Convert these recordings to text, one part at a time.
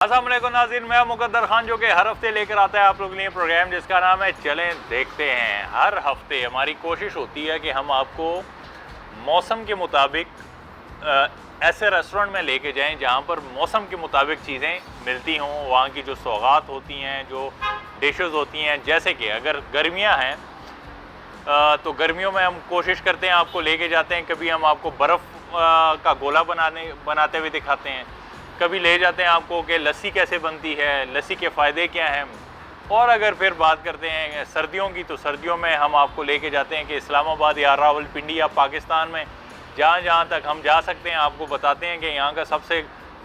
अस्सलाम वालेकुम नाज़रीन, मैं मुकद्दर खान जो कि हर हफ्ते लेकर आता है आप लोगों के लिए प्रोग्राम जिसका नाम है चलें देखते हैं। हर हफ्ते हमारी कोशिश होती है कि हम आपको मौसम के मुताबिक ऐसे रेस्टोरेंट में लेके जाएं जहां पर मौसम के मुताबिक चीज़ें मिलती हों, वहां की जो सौगात होती हैं, जो डिशेस होती हैं। जैसे कि अगर गर्मियां हैं तो गर्मियों में हम कोशिश करते हैं आपको लेके जाते हैं, कभी हम आपको बर्फ़ का गोला बनाते हुए दिखाते हैं, कभी ले जाते हैं आपको कि लस्सी कैसे बनती है, लस्सी के फ़ायदे क्या हैं। और अगर फिर बात करते हैं सर्दियों की, तो सर्दियों में हम आपको लेके जाते हैं कि इस्लामाबाद या रावलपिंडी या पाकिस्तान में जहाँ जहाँ तक हम जा सकते हैं आपको बताते हैं कि यहाँ का सबसे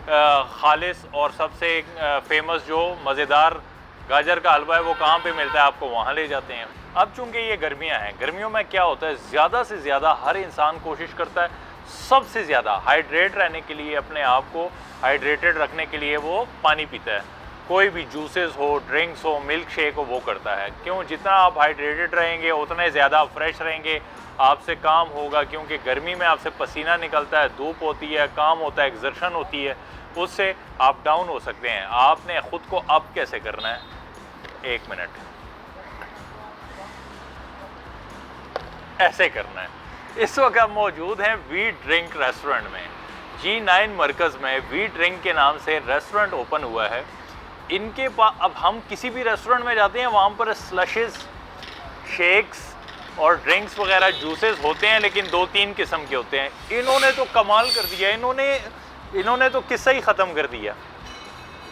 खालिस और सबसे फेमस जो मज़ेदार गाजर का हलवा है वो कहाँ पे मिलता है, आपको वहाँ ले जाते हैं। अब चूँकि ये गर्मियाँ हैं, गर्मियों में क्या होता है, ज़्यादा से ज़्यादा हर इंसान कोशिश करता है सबसे ज़्यादा हाइड्रेट रहने के लिए, अपने आप को हाइड्रेटेड रखने के लिए वो पानी पीता है। कोई भी जूसेस हो, ड्रिंक्स हो, मिल्क शेक हो, वो करता है। क्यों? जितना आप हाइड्रेटेड रहेंगे उतने ज़्यादा आप फ्रेश रहेंगे, आपसे काम होगा, क्योंकि गर्मी में आपसे पसीना निकलता है, धूप होती है, काम होता है, एक्सर्शन होती है, उससे आप डाउन हो सकते हैं। आपने ख़ुद को अप कैसे करना है, एक मिनट, ऐसे करना है। इस वक्त हम मौजूद हैं वी ड्रिंक रेस्टोरेंट में, G9 मरकज़ में वी ड्रिंक के नाम से रेस्टोरेंट ओपन हुआ है। इनके पास अब हम किसी भी रेस्टोरेंट में जाते हैं वहाँ पर स्लशेस, शेक्स और ड्रिंक्स वगैरह जूसेस होते हैं, लेकिन 2-3 किस्म के होते हैं। इन्होंने तो कमाल कर दिया, इन्होंने तो किस्सा ही ख़त्म कर दिया।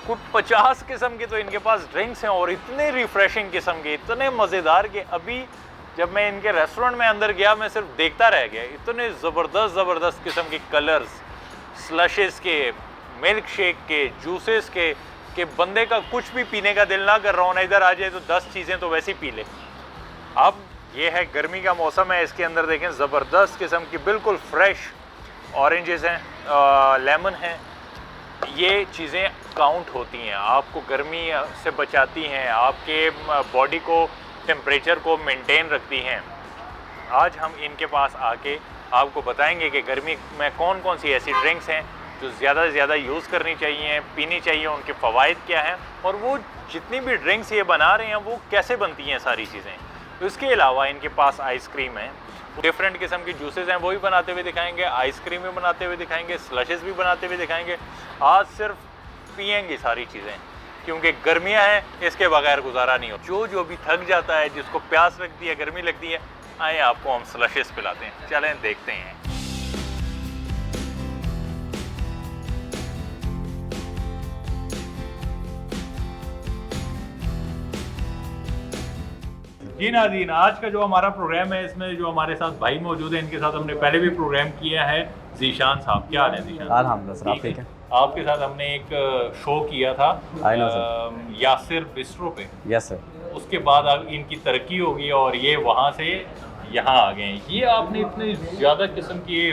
कुछ 50 किस्म के तो इनके पास ड्रिंक्स हैं और इतने रिफ़्रेशिंग किस्म के, इतने मज़ेदार के। अभी जब मैं इनके रेस्टोरेंट में अंदर गया मैं सिर्फ देखता रह गया, इतने ज़बरदस्त किस्म के कलर्स, स्लशेस के, मिल्क शेक के, जूसेस के बंदे का कुछ भी पीने का दिल ना कर रहा हो ना, इधर आ जाए तो 10 चीज़ें तो वैसे ही पी ले। अब ये है गर्मी का मौसम है, इसके अंदर देखें ज़बरदस्त किस्म की बिल्कुल फ्रेश ऑरेंजेस हैं, लेमन हैं। ये चीज़ें काउंट होती हैं, आपको गर्मी से बचाती हैं, आपके बॉडी को टेम्परेचर को मेंटेन रखती हैं। आज हम इनके पास आके आपको बताएंगे कि गर्मी में कौन कौन सी ऐसी ड्रिंक्स हैं जो ज़्यादा से ज़्यादा यूज़ करनी चाहिए, पीनी चाहिए, उनके फ़वाइद क्या हैं, और वो जितनी भी ड्रिंक्स ये बना रहे हैं वो कैसे बनती हैं सारी चीज़ें। तो इसके अलावा इनके पास आइसक्रीम है, डिफरेंट किस्म की जूसेस हैं, वो भी बनाते हुए दिखाएंगे, आइसक्रीम भी बनाते हुए दिखाएंगे, स्लशेस भी बनाते हुए दिखाएंगे। आज सिर्फ पिएंगे सारी चीज़ें, क्योंकि गर्मियां हैं, इसके बगैर गुजारा नहीं हो। जो भी थक जाता है, जिसको प्यास लगती है, गर्मी लगती है, आए आपको हम स्लशेस पिलाते हैं। चलें देखते हैं। जी नाज़रीन, आज का जो हमारा प्रोग्राम है इसमें जो हमारे साथ भाई मौजूद हैं, इनके साथ हमने पहले भी प्रोग्राम किया है। ज़ीशान साहब, क्या हाल है ज़ीशान? अल्हम्दुलिल्लाह, ठीक है। आपके साथ हमने एक शो किया था यासिर बिस्ट्रो पे। Yes sir. उसके बाद अब इनकी तरक्की होगी और ये वहाँ से यहाँ आ गए हैं। ये आपने इतने ज़्यादा किस्म के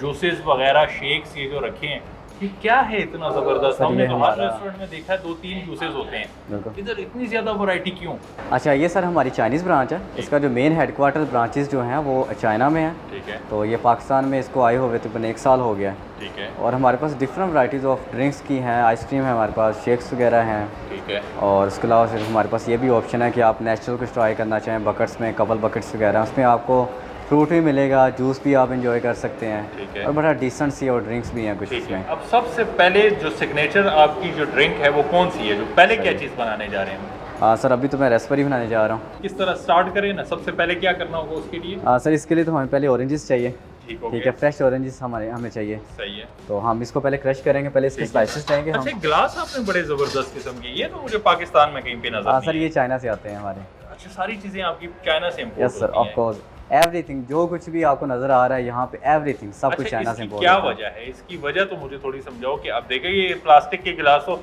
जूसेस वगैरह, शेक्स ये जो रखे हैं, ये क्या है इतना ज़बरदस्त? हमने तो हर रेस्टोरेंट में देखा है 2-3 जूसेस होते हैं, इधर इतनी ज़्यादा वैरायटी क्यों? अच्छा, ये सर हमारी चाइनीज़ ब्रांच है। इसका जो मेन हेडक्वार्टर ब्रांचेस जो हैं वो चाइना में है। ठीक है। तो ये पाकिस्तान में इसको आए हुए तकरीबन 1 साल हो गया है। ठीक है। और हमारे पास डिफरेंट वैराइटीज़ ऑफ ड्रिंक्स की हैं, आइसक्रीम है हमारे पास, शेक्स वगैरह हैं। ठीक है। और उसके अलावा सिर्फ हमारे पास ये भी ऑप्शन है कि आप नेचुरल कुछ ट्राई करना चाहें, बकेट्स में, कपल बकेट्स वगैरह, उसमें आपको फ्रूट भी मिलेगा, जूस भी आप इंजॉय कर सकते हैं। ठीक है। और बड़ा डिसेंट सी और ड्रिंक्स भी हैं कुछ इसमें। अब सबसे पहले जो सिग्नेचर आपकी जो ड्रिंक है वो कौन सी है, जो पहले क्या चीज़ बनाने जा रहे हैं? हाँ सर, अभी तो मैं रेस्परी बनाने जा रहा हूँ। किस तरह स्टार्ट करें ना, सबसे पहले क्या करना होगा उसके लिए? सर, इसके लिए तो हमें पहले ऑरेंजेस चाहिए। ठीक है, फ्रेश ऑरेंजेस हमें चाहिए। सही है। तो हम इसको पहले क्रश करेंगे, पहले इसके स्लाइसेस लेंगे हम। अच्छा, ग्लास आपने बड़े ज़बरदस्त किस्म के, ये तो मुझे पाकिस्तान में कहीं पे नजर नहीं सर, ये चाइना से आते हैं हमारे। अच्छा, सारी चीज़ें आपकी चाइना से import yes sir, of course. Everything जो कुछ भी आपको नजर आ रहा है यहाँ पे, एवरीथिंग सब कुछ चाइना से इंपोर्ट। क्या वजह है इसकी? वजह तो मुझे थोड़ी समझाओ कि अब देखिए ये प्लास्टिक के गिलासों,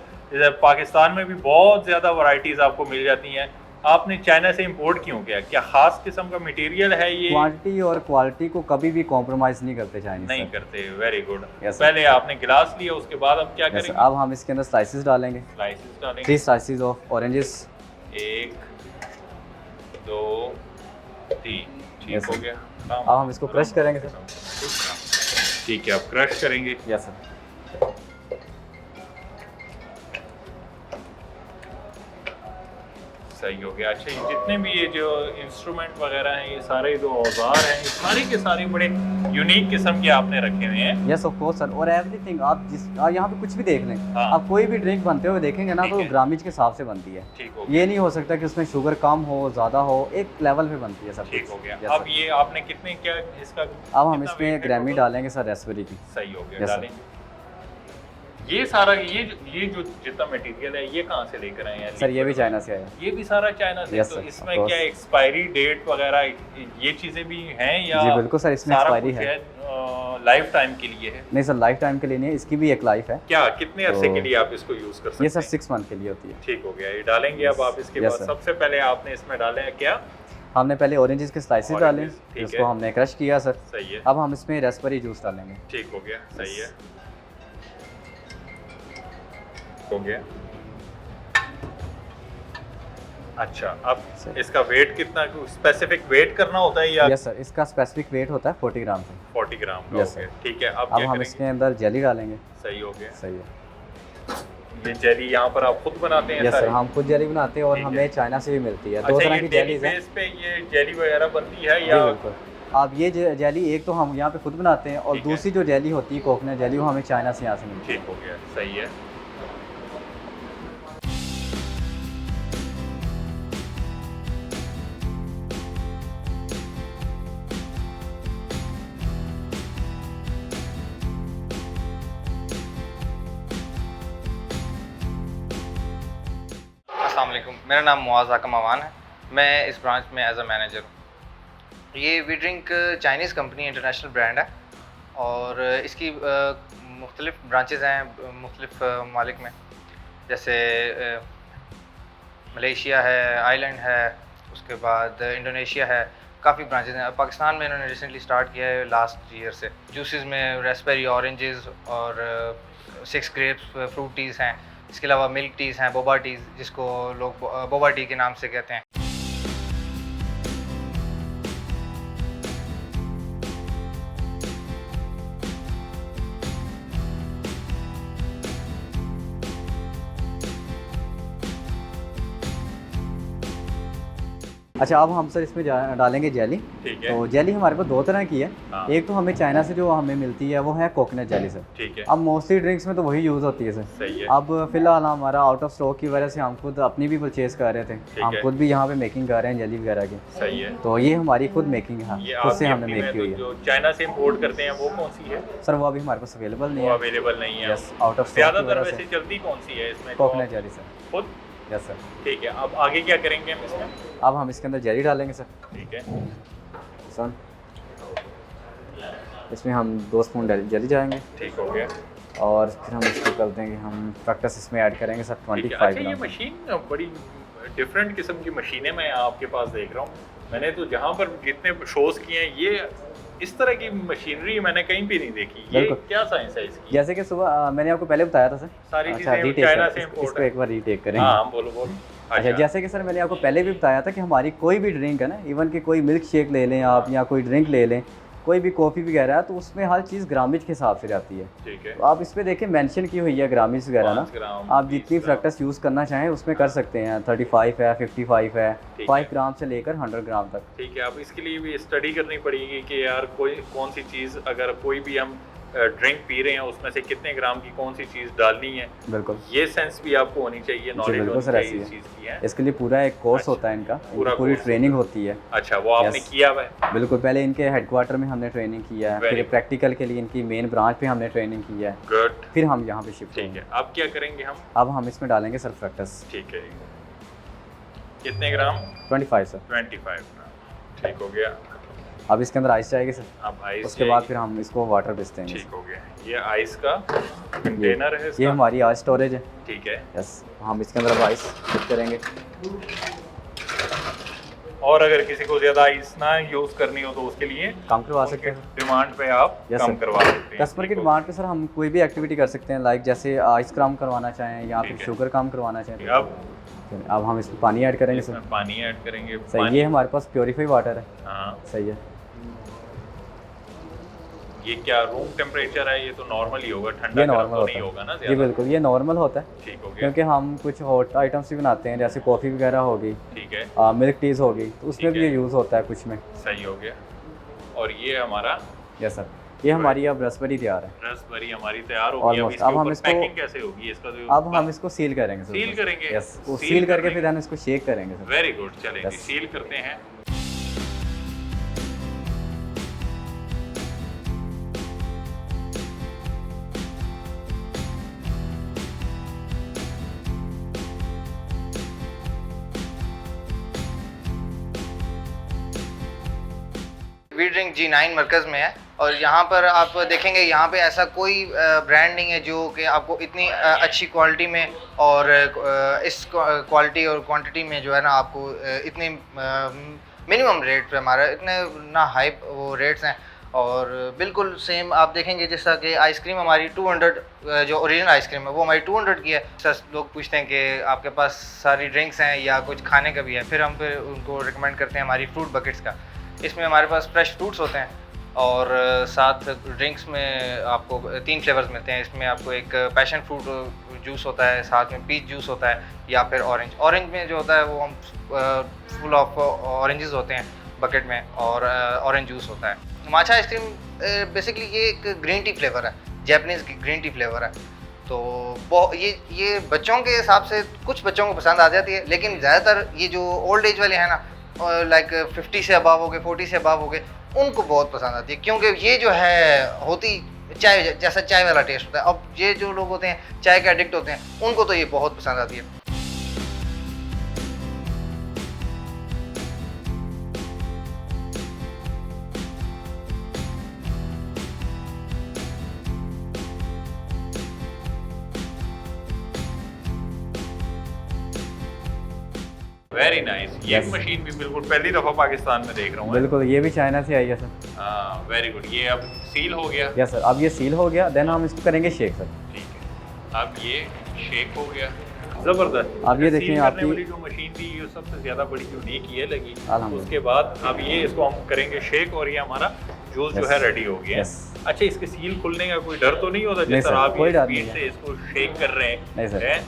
पाकिस्तान में भी बहुत ज़्यादा वैरायटीज़ आपको मिल जाती हैं, आपने चाइना से इंपोर्ट क्यों किया? क्या खास किस्म का मटेरियल है ये? क्वांटिटी और क्वालिटी को कभी भी कॉम्प्रोमाइज़ नहीं करते चाइनीज। नहीं करते। Very good. Yes, पहले आपने गिलास लिया, उसके बाद अब क्या करेंगे? अब हम इसके अंदर स्लाइसेस डालेंगे। स्लाइसेस डालेंगे। 3 स्लाइसेस ऑफ ऑरेंजेस। 1 2 3 ठीक हो गया। अब हम इसको क्रश करेंगे सर। ठीक है, अब क्रश करेंगे। Yes sir. सही हो गया। अच्छा, ये जितने भी ये जो इंस्ट्रूमेंट वगैरह हैं, ये सारे जो औजार हैं, ये सारे के सारे बड़े यूनिक किस्म के आपने रखे हुए हैं। Yes of course sir. और एवरीथिंग आप यहाँ पे कुछ भी देख लें, हाँ। आप कोई भी ड्रिंक बनते हुए देखेंगे ना ठीक तो है। ग्रामीज के हिसाब से बनती है। ठीक हो ये नहीं हो सकता कि उसमें शुगर कम हो ज़्यादा हो, एक लेवल पे बनती है सब ठीक कुछ। हो गया। Yes, अब sir। ये आपने कितने क्या इसका अब हम कितना इसमें weight है ग्रामी total? डालेंगे सर रेस्पबेरी की। सही हो गया, Yes, sir। डालेंगे। ये सारा ये जो जितना मटेरियल है ये कहाँ से लेकर आए हैं? सर ये भी चाइना से आया। ये भी सारा चाइना से। Yes, तो sir, इसमें of course। क्या एक्सपायरी डेट वगैरह ये चीज़ें भी हैं या जी बिल्कुल सर, इसमें सारा एक्सपायरी कुछ है। लाइफ टाइम के लिए है? नहीं सर, लाइफ टाइम के लिए नहीं है, इसकी भी एक लाइफ है। क्या कितने अरसे तो के लिए आप इसको यूज़ कर सकते ये हैं? सर 6 मंथ के लिए होती है। ठीक हो गया, ये डालेंगे अब आप इसके Yes, बाद। sir। सबसे पहले आपने इसमें डाले हैं क्या? हमने पहले ऑरेंजेस के स्लाइसेस डाले, Oranges, ठीक जिसको है। हमने क्रश किया सर। सही है, अब हम इसमें रेस्पबेरी जूस डालेंगे। ठीक हो गया, सही है, हो गया। अच्छा, अब सही। इसका वेट कितना, स्पेसिफिक वेट करना होता है या यस सर, इसका स्पेसिफिक वेट होता है 40 ग्राम का। 40 ग्राम का? Yes, हो गया, sir। ठीक है। अब अब क्या हम करेंगे? इसके अंदर जेली डालेंगे। सही हो गया। सही है। ये जेली यहाँ पर आप खुद बनाते हैं? यस सर, सारी? हम खुद जेली बनाते हैं और ठीक है। हमें चाइना से भी मिलती है। दो अच्छा, तरह ये की डेली जेलीज हैं। बेस पे ये जेली वगैरह बनती है जी या? बिल्कुल। आप ये जेली एक तो हम यहाँ पे खुद बनाते हैं और ठीक है। दूसरी जो जेली होती है कोकोनट जेली, वो हमें चाइना से यहाँ से मिलती है। ठीक हो गया, सही है। अस्सलाम वालेकुम, मेरा नाम मुआज़ आकम अवान है। मैं इस ब्रांच में एज अ मैनेजर हूँ। ये V drink Chinese company international brand है और इसकी मुख्तलिफ़ ब्रांचेज़ हैं मुख्तलिफ़ ममालिक में, जैसे मलेशिया है, आइलैंड है, उसके बाद इंडोनेशिया है, काफ़ी ब्रांचेज़ हैं। पाकिस्तान में इन्होंने रिसेंटली स्टार्ट किया है लास्ट ईयर से। जूसेस में रेस्पबेरी, ऑरेंजेस और 6 ग्रेप्स फ्रूट टीज़ हैं। इसके अलावा मिल्क टीज़ हैं, बोबा टीज़, जिसको लोग बोबा टी के नाम से कहते हैं। अच्छा, अब हम सर इसमें डालेंगे जेली। ठीक है, तो जेली हमारे पास दो तरह की है। हाँ। एक तो हमें चाइना से जो हमें मिलती है वो है कोकोनट जेली सर। ठीक है, अब मोस्टली ड्रिंक्स में तो वही यूज़ होती है सर। सही है। अब फिलहाल हमारा आउट ऑफ स्टॉक की वजह से हम खुद अपनी भी परचेज़ कर रहे थे। हम है। खुद भी यहाँ पे मेकिंग कर रहे हैं जेली वगैरह की। सही है। तो ये हमारी खुद मेकिंग है, ये खुद से आपकी हमने अपनी मेक में की हुई तो है। जो चाइना से इंपोर्ट करते हैं वो कौन सी है? सर वो अभी हमारे पास अवेलेबल नहीं वो है। अवेलेबल नहीं है। यस, आउट ऑफ स्टॉक की ज़्यादातर वजह वैसे से चलती कौन सी है इसमें? Coconut jelly sir. खुद? Yes sir. ठीक है, अब आगे क्या करेंगे हम इसमें? अब हम इसके अंदर जेली डालेंगे सर। ठीक है, सर इसमें हम 2 स्पून जेली जाएंगे ठीक हो गया। और फिर हम इसको कर देंगे, हम फ्रक्टस इसमें ऐड करेंगे सर ठीक 25 है। अच्छा, ये ग्राम। मशीन बड़ी डिफरेंट किस्म की मशीनें मैं आपके पास देख रहा हूँ। मैंने तो जहाँ पर जितने शोज़ किए हैं ये इस तरह की मशीनरी मैंने कहीं भी नहीं देखी। ये बिल्कुल। क्या साइंस है इसकी? जैसे कि सुबह मैंने आपको पहले बताया था सर। सारी अच्छा, चीज़ें रीटेक चाइना कर- से इसको import है। एक बार रीटेक करेंगे। हाँ, बोलो बोलो। अच्छा, जैसे कि सर मैंने आपको पहले भी बताया था कि हमारी कोई भी ड्रिंक है ना, इवन कि कोई मिल्क शेक ले लें आप या कोई ड्रिंक ले लें, कोई भी कॉफ़ी वगैरह है, तो उसमें हर चीज़ ग्रामेज के हिसाब से जाती है। ठीक है, तो आप इस पे देखिए मेंशन की हुई है ग्रामेज वगैरह ना। 5 ग्राम, आप जितनी 20 ग्राम। फ्रक्टस यूज़ करना चाहें उसमें कर सकते हैं। 35 है, 55 है, ठीक 5 है। ग्राम से लेकर 100 ग्राम तक। ठीक है, अब इसके लिए भी स्टडी करनी पड़ेगी कि यार कौन सी चीज़, अगर कोई भी हम ड्रिंक पी रहे हैं उसमें से कितने ग्राम की कौन सी चीज़ डालनी है। बिल्कुल, ये सेंस भी आपको होनी चाहिए, नॉलेज बिल्कुल होनी सर, चाहिए ऐसी इस है। चीज़ की है। इसके लिए पूरा एक कोर्स अच्छा, होता है इनका, पूरा पूरी कोर्स ट्रेनिंग होती है। अच्छा, वो आपने Yes। किया हुआ है? बिल्कुल, पहले इनके हेडक्वार्टर में हमने ट्रेनिंग किया है, Very फिर good। प्रैक्टिकल के लिए इनकी मेन ब्रांच पे हमने ट्रेनिंग किया है, गुड, फिर हम यहाँ पे शिफ्ट ठीक होंगे। है। अब क्या करेंगे हम? अब हम इसमें डालेंगे सर फ्रक्टस ठीक है, कितने ग्राम? 25 सर। 25 ग्राम, ठीक हो गया। अब इसके अंदर आइस जाएगी सर। अब आइस उसके बाद फिर हम इसको वाटर बेचते हैं। ठीक हो गया। ये आइस का कंटेनर है ये इसका? हमारी आइस स्टोरेज है। ठीक है। यस, हम इसके अंदर अब आइस फिट करेंगे। और अगर किसी को ज़्यादा आइस ना यूज़ करनी हो तो उसके लिए काम करवा सकते हैं। डिमांड पे आप Yes, कम sir। करवा सकते हैं। कस्टमर की डिमांड पे सर हम कोई भी एक्टिविटी कर सकते हैं, लाइक जैसे आइस क्राम करवाना चाहें या फिर ठीक है। शुगर काम करवाना चाहें। अब अब हम इसमें पानी ऐड करेंगे सर। इसमें पानी ऐड करेंगे। सही, ये हमारे पास प्योरीफाई वाटर है। हाँ, सही है। ये क्या रूम टेम्परेचर है? ये तो नॉर्मल ही होगा, ठंडा ये गर्म नॉर्मल तो होता नहीं है होगा ना जी, ज़्यादा? बिल्कुल ये नॉर्मल होता है, ठीक हो गया, क्योंकि हम कुछ हॉट आइटम्स भी बनाते हैं, जैसे कॉफ़ी वगैरह होगी, ठीक है, मिल्क टीज़ होगी, तो उसमें ठीक भी है। ये यूज़ होता है कुछ में। सही हो गया। और ये हमारा यस सर, ये हमारी अब रसबेरी तैयार है। रसबेरी हमारी तैयार होगी। अब Almost। इसके अब हम ऊपर इसको- पैकिंग कैसे होगी इसका? जो अब हम इसको सील करेंगे सर। सील करेंगे? यस, वो सील सील करके करने फिर हम इसको शेक करेंगे सर। वेरी गुड, चलेंगे Yes। सील करते हैं। वी ड्रिंक G9 मरकज़ में है और यहाँ पर आप देखेंगे यहाँ पे ऐसा कोई ब्रांड नहीं है जो कि आपको इतनी अच्छी क्वालिटी में और इस क्वालिटी और क्वांटिटी में जो है ना आपको इतनी मिनिमम रेट पे हमारा इतने ना हाई वो रेट्स हैं और बिल्कुल सेम आप देखेंगे जैसा कि आइसक्रीम हमारी 200 जो ओरिजिनल आइसक्रीम है वो हमारी 200 की है। सर लोग पूछते हैं कि आपके पास सारी ड्रिंक्स हैं या कुछ खाने का भी है, फिर हम फिर उनको रिकमेंड करते हैं हमारी फ्रूट बकेट्स का। इसमें हमारे पास फ्रेश फ्रूट्स होते हैं और साथ ड्रिंक्स में आपको 3 फ्लेवर्स मिलते हैं। इसमें आपको एक पैशन फ्रूट जूस होता है, साथ में पीच जूस होता है या फिर ऑरेंज में जो होता है वो हम फुल ऑफ ऑरेंजेस होते हैं बकेट में और ऑरेंज जूस होता है। माचा आइसक्रीम बेसिकली ये एक ग्रीन टी फ्लेवर है, जैपनीज़ ग्रीन टी फ्लेवर है। तो ये बच्चों के हिसाब से कुछ बच्चों को पसंद आ जाती है, लेकिन ज़्यादातर ये जो ओल्ड एज वाले हैं ना, लाइक 50 से अबव हो गए, 40 से अबव हो गए, उनको बहुत पसंद आती है, क्योंकि ये जो है होती चाय जैसा चाय वाला टेस्ट होता है। अब ये जो लोग होते हैं चाय के एडिक्ट होते हैं, उनको तो ये बहुत पसंद आती है। Very nice. ये Yes। मशीन भी बिल्कुल पहली दफ़ा पाकिस्तान में देख रहा हूँ। बिल्कुल, ये भी चाइना से आई है सर। हाँ, वेरी गुड। ये अब सील हो गया। यस सर, अब ये सील हो गया, देन हम इसको करेंगे शेक सर। ठीक है, अब ये शेक हो गया। ज़बरदस्त। अब ये देखें सील करने आपकी- वाली जो मशीन थी ये सबसे ज़्यादा बड़ी यूनिक ये लगी। अल्हम्दुलिल्लाह। उसके बाद अब ये इसको हम करेंगे शेक और ये हमारा जूस जो Yes। है रेडी हो गया है। Yes। अच्छा, इसके सील खुलने का कोई डर तो नहीं होता? नहीं जिस तरह सर, आप कोई ये डर स्पीड नहीं से इसको शेक कर रहे नहीं सर। हैं,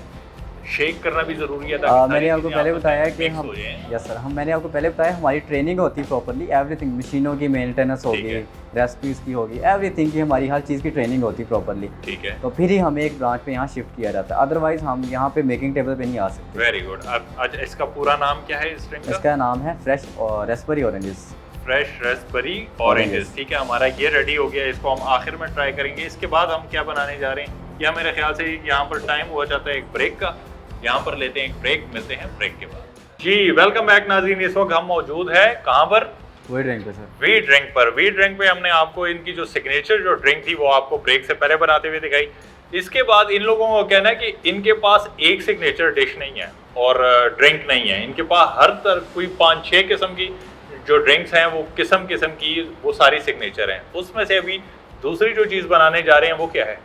शेक करना भी ज़रूरी है ताकि मैंने सारी आपको चीज़ें पहले आपस बताया में कि mix हम हो जाएं। यस सर, मैंने आपको पहले बताया हमारी ट्रेनिंग होती है प्रॉपरली, एवरीथिंग मशीनों की मेंटेनेंस होगी, है। रेसिपीज़ की होगी, एवरीथिंग की हमारी हर चीज़ की ट्रेनिंग होती है प्रॉपरली। ठीक है, तो फिर ही हमें एक ब्रांच पे यहाँ शिफ्ट किया जाता है, अदरवाइज़ हम यहाँ पे मेकिंग टेबल पे नहीं आ सकते। Very good. अब आज इसका पूरा नाम क्या है इस ड्रिंक का? इसका नाम है फ्रेश और Raspberry oranges. Fresh Raspberry oranges. ठीक है, हमारा ये रेडी हो गया। इसको हम आखिर में ट्राई करेंगे। इसके बाद हम क्या बनाने जा रहे हैं, या मेरे ख्याल से यहाँ पर टाइम हुआ जाता है एक ब्रेक का। यहाँ पर लेते हैं एक ब्रेक, मिलते हैं ब्रेक के बाद। जी वेलकम बैक नाज़रीन। इस वक्त हम मौजूद है कहाँ पर? वही ड्रिंक पे सर। वी ड्रिंक पर। वी ड्रिंक पे हमने आपको इनकी जो सिग्नेचर जो ड्रिंक थी वो आपको ब्रेक से पहले बनाते हुए दिखाई। इसके बाद इन लोगों को कहना है कि इनके पास एक सिग्नेचर डिश नहीं है और ड्रिंक नहीं है। इनके पास हर तरह कोई 5-6 किस्म की जो ड्रिंक्स हैं वो किस्म की वो सारी सिग्नेचर हैं। उसमें से अभी दूसरी जो चीज़ बनाने जा रहे हैं वो क्या है?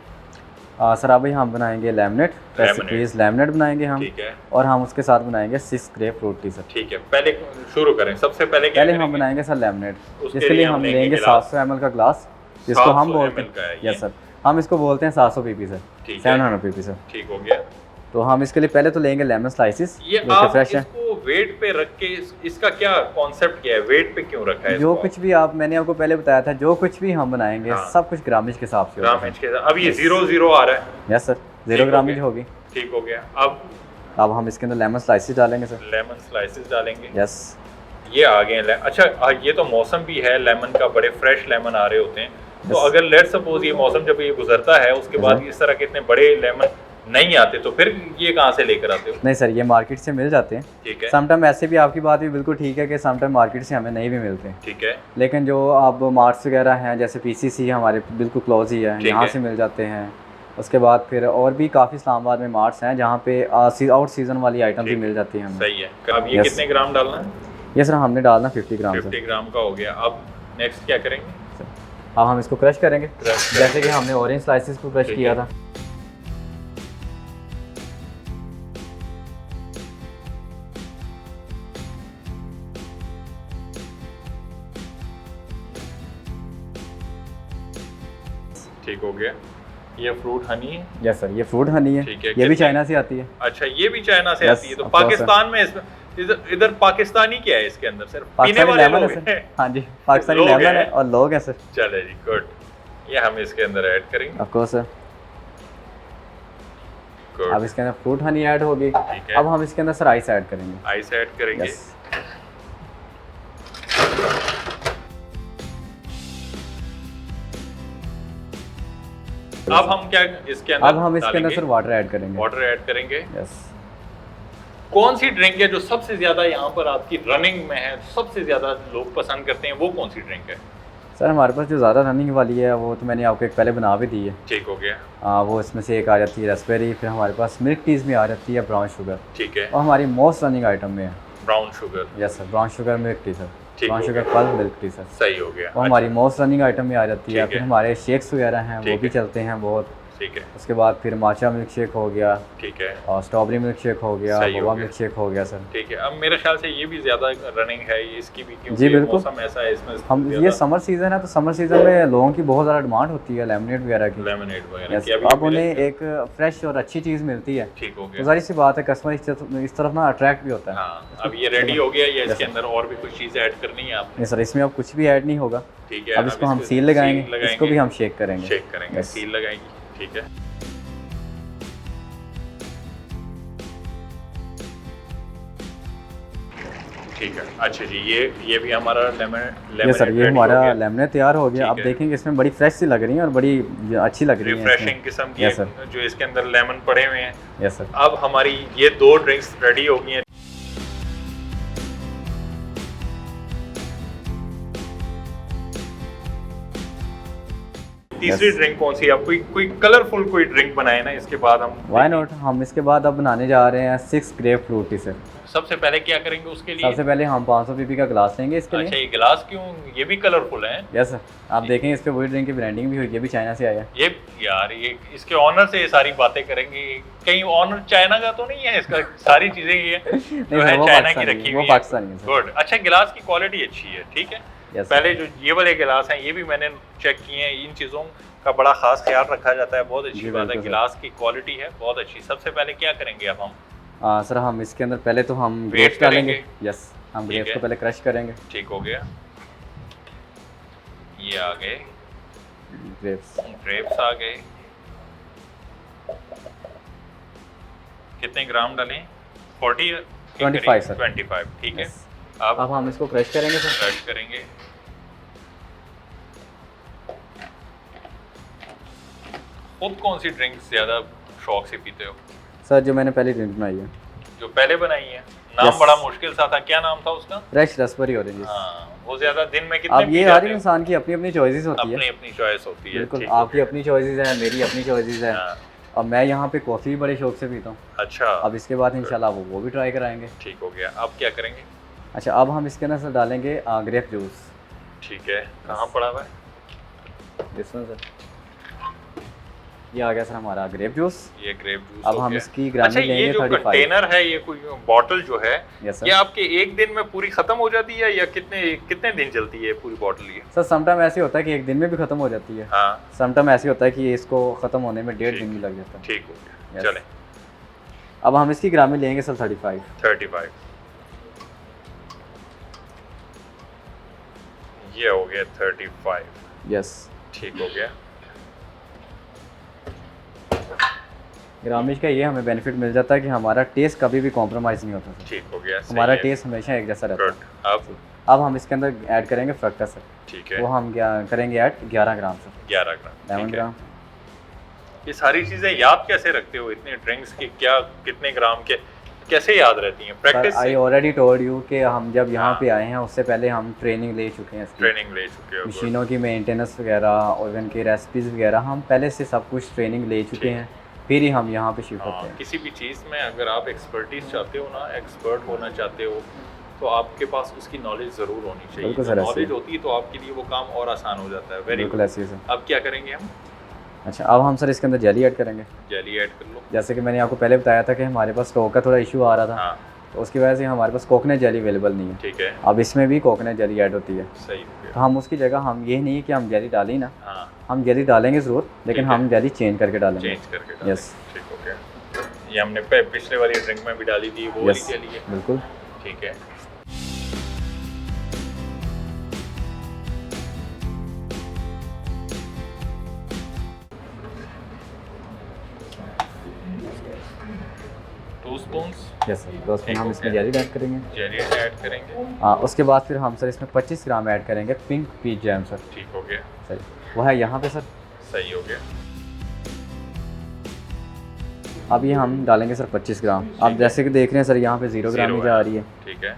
सर अभी हम बनाएंगे लेमनेट रेसिपीज, लेमनेट बनाएंगे हम। ठीक है, और हम उसके साथ बनाएंगे 6 ग्रेप फ्रूट टी सर। ठीक है। पहले शुरू करें, सबसे पहले क्या पहले हम करेंगे? बनाएंगे सर लेमनेट, उसके जिसके लिए हम लेंगे 700 ml का ग्लास, जिसको 700 हम बोलते ml का है ये। यस सर, हम इसको बोलते हैं 700 pp सर, ठीक है, 700 pp सर। ठीक हो गया। तो हम इसके लिए पहले तो लेंगे लेमन स्लाइसिस, ये जो कि आप फ्रेश है। इसको वेट पे रख के इसका क्या कॉन्सेप्ट क्या है? वेट पे क्यों रखा है जो इसको? कुछ भी मैंने आपको पहले बताया था, जो कुछ भी हम बनाएंगे हाँ। सब कुछ ग्रामेज के हिसाब से होगा ग्रामेज के अब ये 0-0 आ रहा है। यस सर, ठीक 0 हो ग्रामेज गया। होगी। ठीक हो गया। अब हम इसके अंदर लेमन स्लाइसिस डालेंगे सर। लेमन स्लाइसेस डालेंगे। यस, ये आ गए हैं। अच्छा, ये तो मौसम भी है लेमन का, बड़े फ्रेश लेमन आ रहे होते हैं। तो Yes। अगर लेट सपोज ये मौसम जब ये गुजरता है उसके Yes, बाद sir। इस तरह के इतने बड़े लेमन नहीं आते, तो फिर ये कहाँ से लेकर आते हो? नहीं सर, ये मार्केट से मिल जाते हैं। ठीक है, समटाइम ऐसे भी आपकी बात भी बिल्कुल ठीक है कि समटाइम मार्केट से हमें नहीं भी मिलते हैं, ठीक है, लेकिन जो अब मार्ट्स वगैरह हैं जैसे पीसीसी हमारे बिल्कुल क्लोज ही है, ठीक यहाँ है। से मिल जाते हैं। उसके बाद फिर और भी काफ़ी इस्लामाबाद में मार्ट्स हैं जहाँ पे आउट सीज़न वाली आइटम भी ठीक। मिल जाती हैं हमें। सही है। अब ये Yes। कितने ग्राम डालना है? ये सर हमने डालना 50 ग्राम सर। 50 ग्राम का हो गया। अब नेक्स्ट क्या करेंगे? अब हम इसको क्रश करेंगे, Crush जैसे कि हमने ऑरेंज स्लाइसिस को क्रश ठीक किया है। था। ठीक हो गया। ये फ्रूट हनी है। यस सर, ये फ्रूट हनी है, ठीक है, ये भी कितने- चाइना से आती है। अच्छा, ये भी चाइना से Yes, आती है। तो of course, पाकिस्तान में इसमें इधर पाकिस्तानी क्या है इसके अंदर? सिर्फ पीने पाकिस्तानी वाले लेमन लोग है हैं। सर। हाँ जी, पाकिस्तानी लोग लेमन हैं। है और लोग हैं सर। चले जी, गुड। ये हम इसके अंदर ऐड करेंगे। Of course sir. गुड, अब इसके अंदर फ्रूट हनी ऐड होगी। ठीक है। अब हम इसके अंदर सर आइस ऐड करेंगे। आइस ऐड करेंगे। यस, अब हम क्या इसके अंदर अब हम इसके अंदर डालेंगे? सर वाटर ऐड करेंगे। वाटर ऐड करेंगे। यस, कौन सी ड्रिंक है जो सबसे ज्यादा यहाँ पर आपकी रनिंग में है, सबसे ज्यादा लोग पसंद करते हैं, वो कौन सी ड्रिंक है? सर हमारे पास जो ज़्यादा रनिंग वाली है वो तो मैंने आपको एक पहले बना भी दी है। ठीक हो गया। वो इसमें से एक आ जाती है रास्पबेरी, फिर हमारे पास मिल्क टीज़ में आ जाती है ब्राउन शुगर, ठीक है, और हमारी मोस्ट रनिंग आइटम में है। Brown sugar. Yes sir, brown sugar milk tea sir, ठीक ब्राउन हो शुगर गया। पल्प मिल्क टी सर, सही हो गया। वो हमारी मोस्ट रनिंग आइटम में आ जाती है। ठीक फिर है। हमारे शेक्स वगैरह हैं वो ठीक भी है। चलते हैं बहुत। ठीक है, उसके बाद फिर माचा मिल्क शेक हो गया, ठीक है, और स्ट्रॉबेरी मिल्क शेक हो गया, सही हो बोबा गया। मिल्क शेक हो गया सर। ठीक है। अब मेरे ख्याल से ये भी ज्यादा रनिंग है इसकी भी, क्योंकि जी, बिल्कुल। मौसम ऐसा है इसमें हम ज्यादा ये समर सीज़न है तो समर सीज़न में लोगों की बहुत ज़्यादा डिमांड होती है लेमनेड वगैरह की। लेमनेड वगैरह यस, की अभी अब उन्हें एक फ्रेश और अच्छी चीज़ मिलती है ठीक हो तो गया। जाहिर सी बात है कस्टमर इस तरफ ना अट्रैक्ट भी होता है। हाँ, अब ये रेडी हो गया। या इसके अंदर और भी कुछ चीज़ ऐड करनी है आपने? नहीं सर, इसमें अब कुछ भी ऐड नहीं होगा। ठीक है। अब इसको हम सील लगाएंगे, इसको भी हम शेक करेंगे। शेक करेंगे, Yes. सील लगाएंगे। ठीक है। ठीक है। अच्छा जी, ये भी हमारा लेमन ये सर, ये हमारा लेमनेड तैयार हो गया। ठीक अब है। देखेंगे इसमें बड़ी फ्रेश सी लग रही है और बड़ी अच्छी लग रही है रिफ्रेशिंग किस्म की Yes, है, जो इसके अंदर लेमन पड़े हुए हैं। Yes sir. अब हमारी ये दो ड्रिंक्स रेडी हो गई हैं। तीसरी ड्रिंक कौन सी? आप कोई कलरफुल कोई ड्रिंक बनाए ना, इसके बाद हम व्हाई नॉट। हम इसके बाद अब बनाने जा रहे हैं 6 ग्रेप फ्रूट टी सर। सबसे पहले क्या करेंगे उसके लिए? सबसे पहले हम 500 पीपी का ग्लास लेंगे इसके अच्छा, लिए। ये गिलास क्यों? ये भी कलरफुल हैं। यस सर, आप देखेंगे इस पे वही ड्रिंक की ब्रांडिंग भी हुई, ये भी चाइना से आया है। ये यार, ये इसके ऑनर से ये सारी बातें करेंगे। कहीं ऑनर चाइना का तो नहीं है इसका? सारी चीजें ये जो नहीं है सर, वो चाइना की पाकिस्तानी रखी है, हुई वो पाकिस्तानी है सर। गुड। अच्छा, गिलास की क्वालिटी अच्छी है। ठीक है। Yes sir. पहले जो ये वाले गिलास हैं ये भी मैंने चेक किए हैं। इन चीज़ों का बड़ा खास ख्याल रखा जाता है। बहुत अच्छी जी, बात है। बिल्कुल सर। गिलास की क्वालिटी है बहुत अच्छी। सबसे पहले क्या करेंगे अब हम? सर हम इसके अंदर पहले तो हम Grapes ग्रेप्स डालेंगे। करेंगे। यस, हम ठीक ग्रेप्स है। को पहले क्रश करेंगे। ठीक हो गया। ये आ गए ग्रेप्स ग्रेप्स आ गए। कितने ग्राम डालें? 40 25 सर। 25। ठीक है। Yes. अब अब हम इसको क्रश करेंगे सर। क्रश करेंगे। खुद कौन सी ड्रिंक्स ज़्यादा शौक से पीते हो? सर जो मैंने पहली ड्रिंक बनाई है जो पहले बनाई है। नाम Yes. बड़ा मुश्किल सा था, क्या नाम था उसका? Fresh raspberry orange. हाँ, वो ज्यादा दिन में कितने अब पी ये जाते हर हो? इंसान की अपनी अपनी चॉइसेस होती अपनी है। अपनी चॉइस होती है। बिल्कुल, ठीक हो आपकी गया। अपनी चॉइसेस हैं, मेरी अपनी चॉइसेस हैं। हाँ, अब मैं यहाँ पे कॉफ़ी भी बड़े शौक से पीता हूँ। अच्छा, अब इसके बाद इंशाल्लाह वो भी ट्राई कराएंगे। ठीक हो गया। अब क्या करेंगे? अच्छा, अब हम इसके अंदर सर डालेंगे ग्रेप जूस। ठीक है। कहाँ पड़ा हुआ है? दिस वन सर, ये आ गया सर हमारा ग्रेप जूस। ये ग्रेप जूस अब हो हम गया। इसकी अच्छा, ग्रामी ये लेंगे जो 35। कंटेनर है, ये कोई बॉटल जो है, यस ये सर। आपके एक दिन में पूरी खत्म हो जाती है या कितने कितने दिन चलती है पूरी बॉटल ये? सर समटाइम ऐसे होता है कि एक दिन में भी ख़त्म हो जाती है। हाँ, समटाइम ऐसे होता है कि इसको ख़त्म होने में 1.5 दिन भी लग जाता है। ठीक हो गया। Yes. चलें। अब हम इसकी ग्रामी लेंगे सर 35। 35। ये हो गया 35। यस। ठीक हो गया। ग्रामीज का ये हमें बेनिफिट मिल जाता है कि हमारा टेस्ट कभी भी कॉम्प्रोमाइज़ नहीं होता सर। ठीक हो गया। सही हमारा है। टेस्ट हमेशा एक जैसा रहता गुड। है। अब अब हम इसके अंदर ऐड करेंगे फ्रक्टस सर। ठीक है। वो हम क्या करेंगे ऐड 11 ग्राम सर। 11 ग्राम। 11 ठीक है। ग्राम। ये सारी चीजें याद कैसे रखते हो? इतने ड्रिंक्स की क्या, कितने ग्राम के कैसे याद रहती हैं? Practice I already told you कि हम जब यहाँ हाँ। पे आए हैं उससे पहले हम ट्रेनिंग ले चुके हैं इसकी। ट्रेनिंग ले चुके हो। मशीनों की मेंटेनेंस वगैरह, ओवन की रेसिपीज़ वगैरह हम पहले से सब कुछ ट्रेनिंग ले चुके ठीक। हैं, फिर ही हम यहाँ पे शिफ्ट होते हाँ, हैं। किसी भी चीज़ में अगर आप एक्सपर्टीज चाहते हो ना, एक्सपर्ट होना चाहते हो, तो आपके पास उसकी नॉलेज ज़रूर होनी चाहिए। बिल्कुल सर, ऐसे नॉलेज ही। होती है तो आपके लिए वो काम और आसान हो जाता है। वेरी बिल्कुल गुड। ऐसे ही सर। अब क्या करेंगे हम? अच्छा, अब हम सर इसके अंदर जेली ऐड करेंगे। जेली ऐड कर लो। जैसे कि मैंने आपको पहले बताया था कि हमारे पास स्टॉक का थोड़ा इशू आ रहा था, हाँ, तो उसकी वजह से हमारे पास कोकोनट जेली अवेलेबल नहीं है। ठीक है, अब इसमें भी कोकोनट जेली ऐड होती है, सही हो तो गया। हम उसकी जगह हम ये नहीं है कि हम जेली डालें ना, हाँ, हम जेली डालेंगे ज़रूर, लेकिन ठीक है। हम जेली चेंज करके डालेंगे। चेंज करके डालेंगे। यस ठीक हो गया। ये हमने पिछले वाली ड्रिंक में भी डाली थी, वो वाली यस के लिए। बिल्कुल। ठीक है, टू स्पून्स यस सर, तो उसमें ठीक हम हो इसमें गया। जेली ऐड करेंगे। जेली ऐड करेंगे। हाँ, उसके बाद फिर हम सर इसमें 25 ग्राम ऐड करेंगे पिंक पीच जैम सर। ठीक हो गया, सर वो है यहाँ पे सर। सही हो गया। अब ये हम डालेंगे सर 25 ग्राम। आप जैसे कि देख रहे हैं सर यहाँ पे 0 ग्राम ही जा रही है। ठीक है,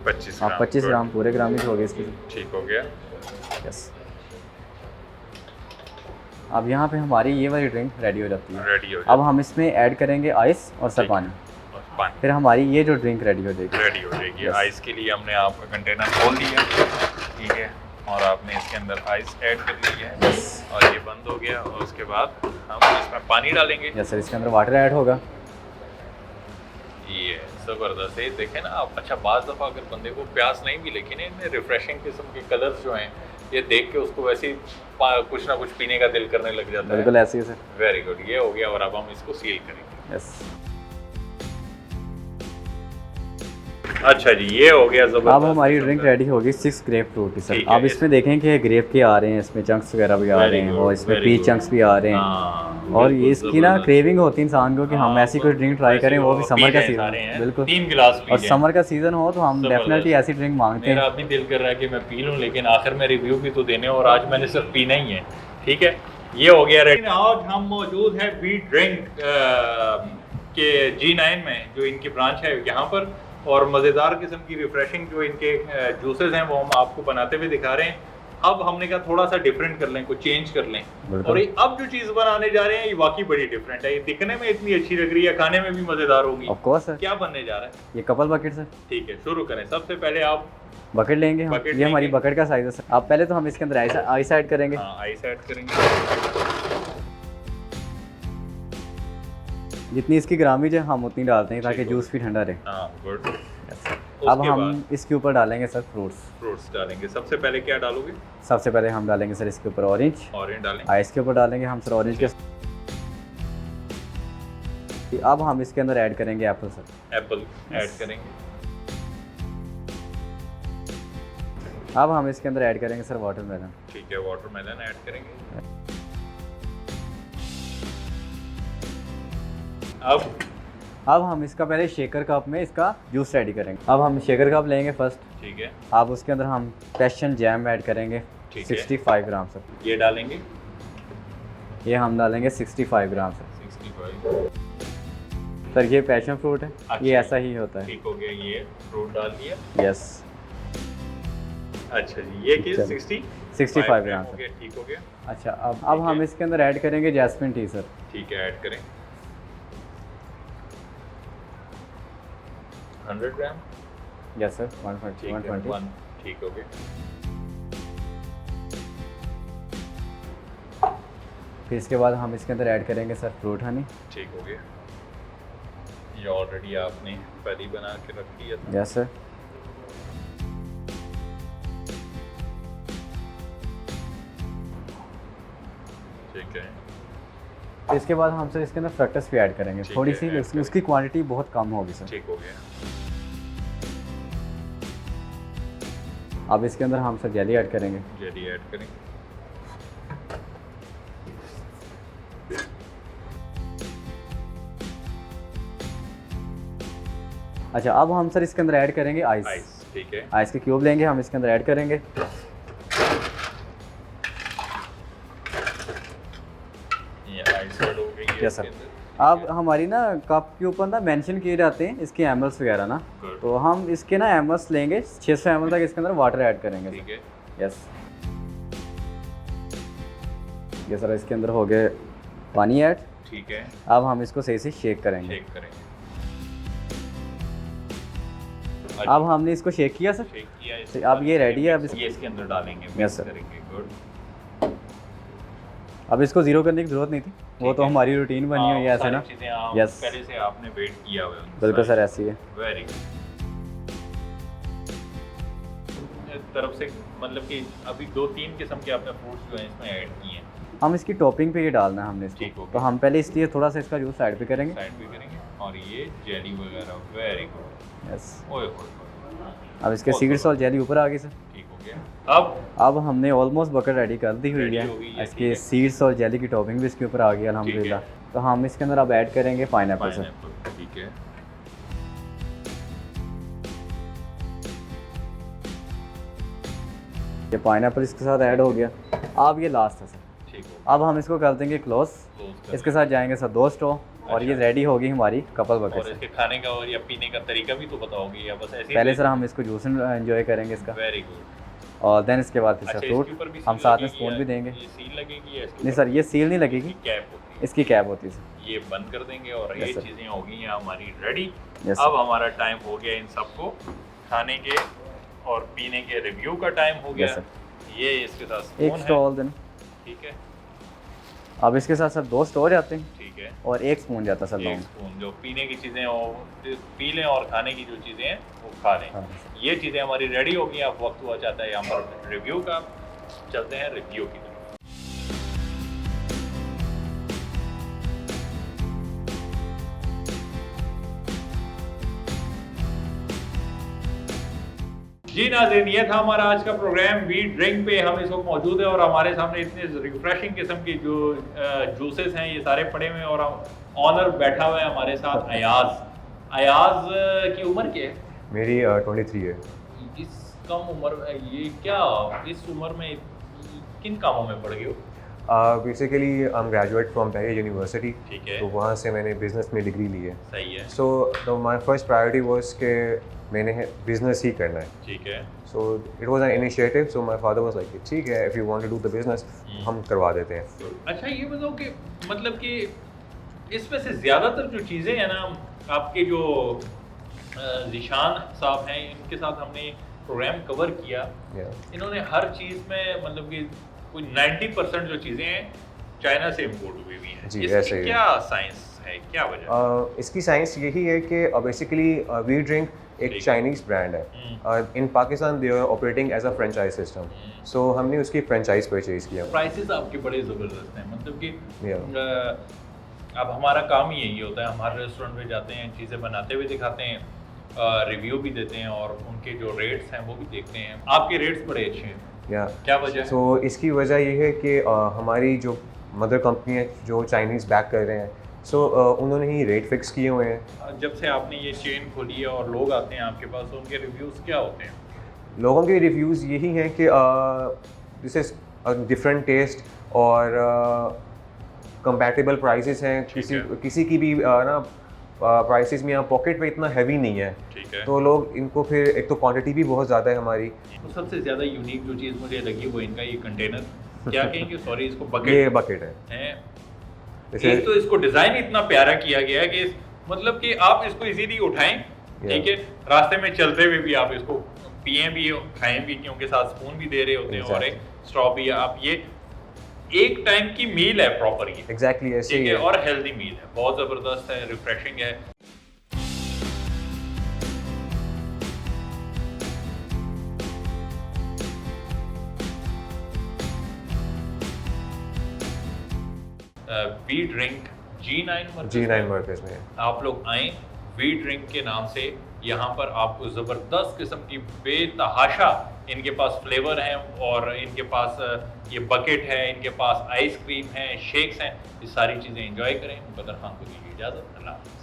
पच्चीस आप 25 ग्राम पूरे ग्राम ही हो गए इसके। ठीक हो गया। यस, अब यहाँ पे हमारी ये वाली ड्रिंक रेडी हो जाती है। रेडी हो अब हम इसमें ऐड करेंगे आइस और सर ठीक। पानी, और पानी फिर हमारी ये जो ड्रिंक रेडी हो जाएगी। रेडी हो जाएगी। Yes. आइस के लिए हमने आपका कंटेनर खोल दिया, ठीक है, और आपने इसके अंदर आइस ऐड कर ली है। यस और ये बंद हो गया, और उसके बाद हम इसमें पानी डालेंगे। यस सर, इसके अंदर वाटर ऐड होगा। ये ज़बरदस्त है, देखें ना आप। अच्छा, बाज़ दफ़ा अगर बंदे को प्यास नहीं भी, लेकिन इनमें रिफ्रेशिंग किस्म के कलर्स जो हैं, ये देख के उसको वैसे ही कुछ ना कुछ पीने का दिल करने लग जाता है। बिल्कुल ऐसे ही सर। वेरी गुड, ये हो गया। और अब हम इसको सील करेंगे। यस, अच्छा जी, ये हो गया ज़बरदस्त। अब हमारी ड्रिंक रेडी होगी 6 ग्रेप फ्रूट की सर। ठीक है, अब इसमें देखें कि ग्रेप के आ रहे हैं, इसमें चंक्स वगैरह भी आ Very रहे हैं, good, और इसमें very पीच good. चंक्स भी आ रहे हैं। हाँ, और बिल्कुल ये इसकी ना ज़बरदस्त। क्रेविंग होती है इंसान को कि हम हाँ, ऐसी कोई ड्रिंक ट्राई वैसे करें, वो भी पी समर का लें सीजन। सारे हैं। बिल्कुल, 3 गिलास पी और लें। समर का सीज़न हो तो हम जबरदस्त। डेफिनेटली ऐसी ड्रिंक मांगते मेरा हैं। अभी दिल कर रहा है कि मैं पी लूं, लेकिन आखिर में रिव्यू भी तो देने, और आज मैंने सिर्फ पीना ही है। ठीक है, ये हो गया रेडी। आज हम मौजूद है वी ड्रिंक के G9 में, जो इनकी ब्रांच है यहाँ पर, और मज़ेदार किस्म की रिफ्रेशिंग जो इनके जूसेस हैं वो हम आपको बनाते हुए दिखा रहे हैं। अब हमने कहा थोड़ा सा डिफरेंट कर लें, कुछ चेंज कर लें। बिल्कुल। और ये अब जो चीज़ बनाने जा रहे हैं ये वाकई बड़ी डिफरेंट है। ये दिखने में इतनी अच्छी लग रही है, खाने में भी मज़ेदार होगी। ऑफ कोर्स सर, क्या बनने जा रहा है? ये कपल बकेट सर। ठीक है, शुरू करें। सबसे पहले आप बकेट लेंगे हम। बकेट ये हमारी लेंगे। बकेट का साइज है सर। अब पहले तो हम इसके अंदर आइस ऐड करेंगे। आइस ऐड करेंगे। जितनी इसकी ग्रामेज है हम उतनी डालते हैं ताकि ठीक हो जूस भी ठंडा रहे। हाँ, गुड। अब हम इसके ऊपर डालेंगे सर फ्रूट्स डालेंगे। सबसे पहले क्या डालोगे? सबसे पहले हम डालेंगे सर इसके ऊपर ऑरेंज। ऑरेंज डालेंगे। आइस के ऊपर डालेंगे हम सर ऑरेंज के। अब हम इसके अंदर ऐड करेंगे एप्पल सर। एप्पल ऐड करेंगे। अब हम इसके अंदर ऐड करेंगे सर वाटरमेलन। ठीक है, वाटरमेलन ऐड करेंगे। अब हम इसका पहले शेकर कप में इसका जूस रेडी करेंगे। अब हम शेकर कप लेंगे फर्स्ट। ठीक है, अब उसके अंदर हम पैशन जैम ऐड करेंगे। ठीक है। 65 ग्राम सर। ये डालेंगे। ये हम डालेंगे 65 ग्राम सर। 65। सर ये पैशन फ्रूट है, अच्छा। ये ऐसा ही होता है। ठीक हो गया, ये फ्रूट डाल दिया। यस, अच्छा जी, ये किस चलो। 65 ग्राम हो सर। गया। ठीक हो गया। अच्छा, अब हम इसके अंदर ऐड करेंगे जैस्मिन टी सर। ठीक है, ऐड करें। 100 ग्राम। Yes sir, 120। ठीक है, 1 ठीक हो गया। फिर इसके बाद हम इसके अंदर ऐड करेंगे सर फ्रूट हनी। ठीक हो गया। ये ऑलरेडी आपने पहले ही बना के रख दिया था। Yes sir. ठीक है। फिर इसके बाद हम सर इसके अंदर फ्रक्टस भी ऐड करेंगे, ठीक थोड़ी है, सी। ऐड उसकी क्वांटिटी बहुत कम होगी सर। ठीक हो गया। अब इसके अंदर हम सर जेली ऐड करेंगे। जेली ऐड करेंगे। अच्छा, अब हम सर इसके अंदर ऐड करेंगे आइस। आइस, ठीक है। आइस के क्यूब लेंगे, हम इसके अंदर ऐड करेंगे। ये आइस ऐड हो गई है Yes, sir. इसके अंदर। अब हमारी ना कप के ऊपर ना मेंशन किए जाते हैं इसके एमएल्स वगैरह ना, Good. तो हम इसके ना एमएल्स लेंगे 600 ml तक इसके अंदर वाटर ऐड करेंगे। ठीक है। यस, ये सर इसके अंदर हो गए पानी ऐड। ठीक है, अब हम इसको सही से शेक करेंगे। शेक करेंगे। अब हमने इसको शेक किया सर। शेक किया अब ये ready है, अब ये इसके अंदर डालेंगे। Yes, mix sir. करेंगे। गुड। अब इसको ज़ीरो करने की ज़रूरत नहीं थी, वो तो हमारी रूटीन बनी हुई है ऐसे ना। चीज़ें आप Yes. पहले से आपने वेट किया हुआ है बिल्कुल सर, ऐसी है। वेरी तरफ से, मतलब कि अभी 2-3 किस्म के आपने फ्रूट्स जो हैं इसमें ऐड किए हैं, हम इसकी टॉपिंग पे ये डालना है हमने ठीक इसको, हो तो गया। हम पहले इसलिए थोड़ा सा इसका जूस साइड पे करेंगे। साइड पे करेंगे और ये जेली वगैरह, वेरी गुड। यस, ओए होए, अब इसके बहुत सीड्स और जेली ऊपर आ गई सर। ठीक हो गया। अब हमने ऑलमोस्ट बकेट रेडी कर दी हुई Ready है, हो गई है, इसके ठीक है। सीड्स और जेली की टॉपिंग भी इसके ऊपर आ गई अल्हम्दुलिल्लाह। तो हम इसके अंदर अब ऐड करेंगे पाइनएप्पल सर। पाइनएप्पल, ठीक है। ये पाइनएप्पल इसके साथ ऐड हो गया। अब ये लास्ट है सर, ठीक हो अब हम इसको कर देंगे क्लोज। गया। इसके साथ जाएंगे सर 2 स्ट्रॉ और ये अच्छा। रेडी होगी हमारी कपल बकेट और से। इसके खाने का और या पीने का तरीका भी तो बताओगे या बस ऐसे ही? पहले सर हम इसको जूस एंजॉय करेंगे इसका, वेरी गुड। और देन इसके बाद फिर अच्छा, सर इसके फ्रूट ऊपर भी हम सील साथ में लगेगी स्पून या भी देंगे। ये सील लगेगी या इसके नहीं ऊपर सर, ये सील नहीं लगेगी, कैप होती है, इसकी कैप होती है सर। ये बंद कर देंगे और Yes, ये sir. चीज़ें हो गई हैं हमारी रेडी। Yes, अब sir. हमारा टाइम हो गया इन सबको खाने के और पीने के रिव्यू का टाइम हो गया। Yes, ये इसके साथ एक स्पून स्ट्रॉ है, ऑल देन। ठीक है, अब इसके साथ सर 2 स्ट्रॉ जाते हैं ठीक है। और 1 स्पून जाता है सर एक लॉन्ग। स्पून जो पीने की चीज़ें वो पी लें और खाने की जो चीज़ें हैं वो खा लें। हाँ। ये चीज़ें हमारी रेडी हो गई। अब वक्त हुआ चाहता है यहाँ पर रिव्यू का। चलते हैं रिव्यू की तरफ। जी नाज़रीन, ये था हमारा आज का प्रोग्राम वी ड्रिंक पे। हम इस वक्त मौजूद है और हमारे सामने इतने रिफ्रेशिंग किस्म के जो जूसेस हैं ये सारे पड़े हुए हैं और ऑनर बैठा हुआ है हमारे साथ अयाज। अयाज की उम्र क्या है? मेरी 23 है। इस कम उम्र ये क्या इस उम्र में किन कामों में पड़ गए हो? Basically I am graduate from Paris university, ठीक है, तो वहाँ से मैंने बिज़नेस में डिग्री ली है। सही है, सो तो माय फर्स्ट प्रायोरिटी वाज कि मैंने बिज़नेस ही करना है। ठीक है। So it was an initiative, so my father was like ठीक है, if you want to do the business हम करवा देते हैं। अच्छा, ये बताओ कि मतलब कि इसमें से ज़्यादातर जो चीज़ें हैं ना, आपके जो ज़ीशान साहब हैं इनके साथ हमने प्रोग्राम कवर किया, Yeah. इन्होंने हर चीज़ में मतलब कि कोई 90% जो चीज़ें हैं चाइना से इम्पोर्ट हुई हुई हैं। जी, इसकी ऐसे ही है। क्या साइंस है, क्या वजह? इसकी साइंस यही है कि बेसिकली वी ड्रिंक एक ठीक। चाइनीज़ ब्रांड है। In Pakistan they are operating as a franchise system, so हमने उसकी फ्रेंचाइज परचेज किया। प्राइसेस आपके बड़े ज़बरदस्त हैं, मतलब कि Yeah. अब हमारा काम ही यही होता है, हमारे रेस्टोरेंट में जाते हैं, चीज़ें बनाते हुए दिखाते हैं, रिव्यू भी देते हैं और उनके जो रेट्स हैं वो भी देखते हैं। आपके रेट्स बड़े अच्छे हैं, या क्या वजह है? सो इसकी वजह ये है कि हमारी जो मदर कंपनी है जो चाइनीज़ बैक कर रहे हैं, सो उन्होंने ही रेट फिक्स किए हुए हैं। जब से आपने ये चेन खोली है और लोग आते हैं आपके पास, तो उनके रिव्यूज़ क्या होते हैं? लोगों के रिव्यूज़ यही हैं कि दिस इज़ डिफरेंट टेस्ट और कंपैटिबल प्राइसेस हैं। किसी की भी ना प्राइसेस में यहाँ पॉकेट पे इतना हैवी नहीं है, ठीक है। तो लोग इनको फिर एक तो क्वांटिटी भी बहुत ज़्यादा है हमारी। तो सबसे ज़्यादा यूनिक जो चीज़ मुझे लगी वो इनका ये कंटेनर, क्या कहेंगे, सॉरी, इसको ये बकेट बकेट है। है। जैसे एक तो इसको डिज़ाइन इतना प्यारा किया गया है कि मतलब कि आप इसको इजीली उठाएं, ठीक है, रास्ते में चलते हुए भी आप इसको पिए भी खाएं भी, क्योंकि साथ स्पून भी दे रहे होते हैं और एक स्ट्रॉ भी। आप ये एक टाइम की मील है प्रॉपर, ये एग्जैक्टली ऐसे ठीक ही है, है। और हेल्दी मील है, बहुत ज़बरदस्त है, रिफ्रेशिंग है। We drink G9 G9 workers में आप लोग आएँ, वी ड्रिंक के नाम से। यहाँ पर आपको ज़बरदस्त किस्म की बेतहाशा इनके पास फ्लेवर हैं और इनके पास ये बकेट है, इनके पास आइसक्रीम है, शेक्स हैं। ये सारी चीज़ें एंजॉय करें। बदर खान को दीजिए इजाज़त। अल्लाह हाफ़िज़।